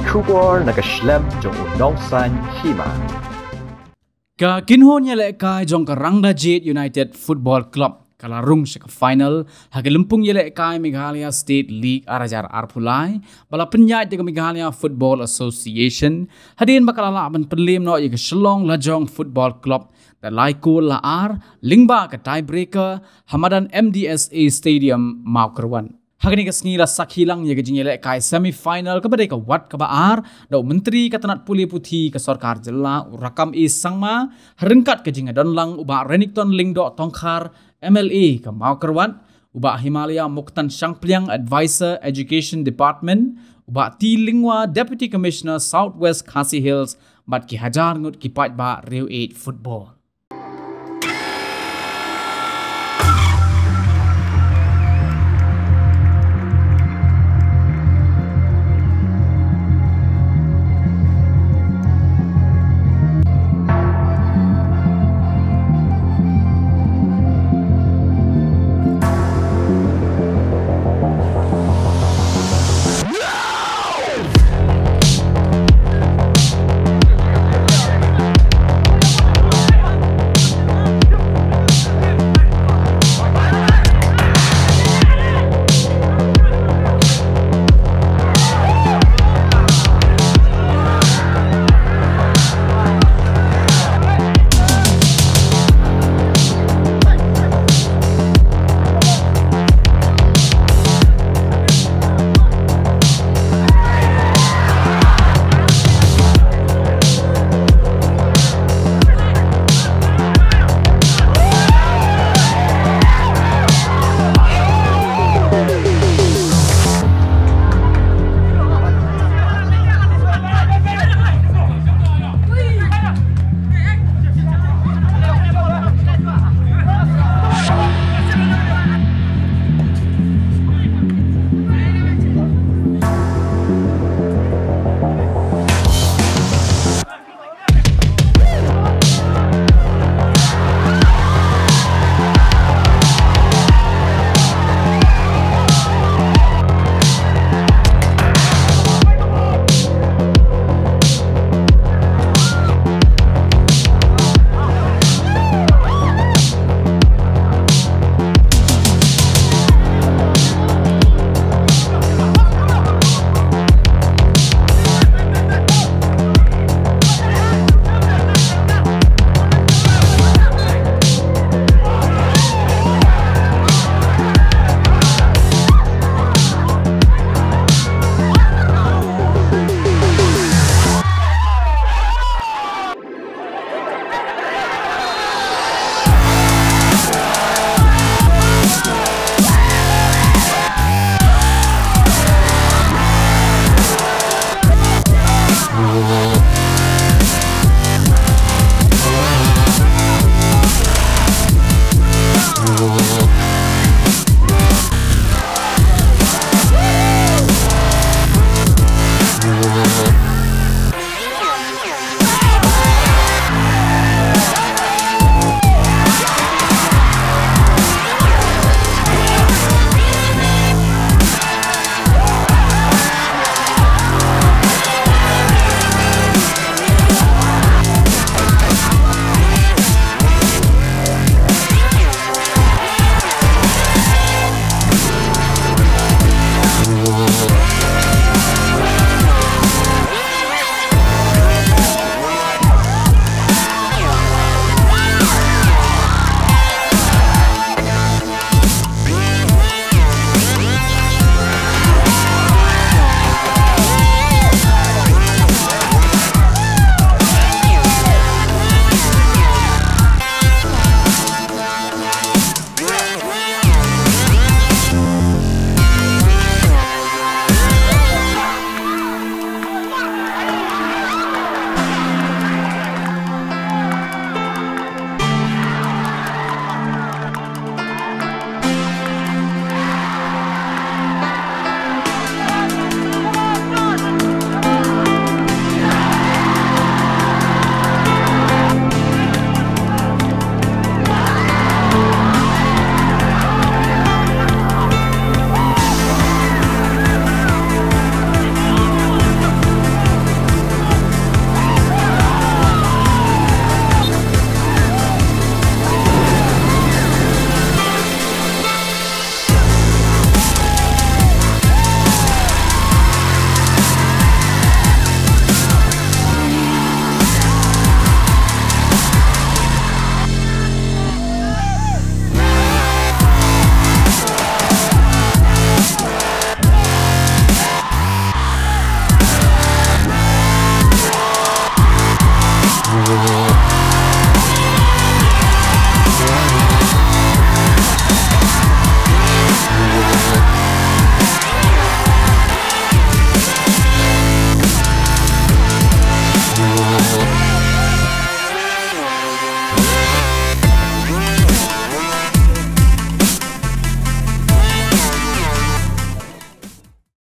Kubor nag-slam jong unongsan Hima. Ka kinhon niya lekay jong ka Rangdajied United Football Club kalarung sa final hagalumpung niya lekay Meghalaya State League arajar arpulay bala penyat di Meghalaya Football Association hadin makalalaban Pynliem no yung Shalong Lajong Football Club da laiko laar Lyngba ka tiebreaker hamadan MDSA Stadium Maukerwan. Hagani ka snila sakhilang ya gajing yele kai semi-final kabade ka wat ka baar daw menteri katanat puli puthi ka sarkar jilla rakam is sangma harengkat ka jinga donlang uba renikton lingdo tongkhar MLA ka Maukerwan uba Himalaya Muktan Sangpliang Advisor Education Department uba Ti Lingwa Deputy Commissioner Southwest Khasi Hills bat ki hajar ngut ki pat ba Rew 8 Football.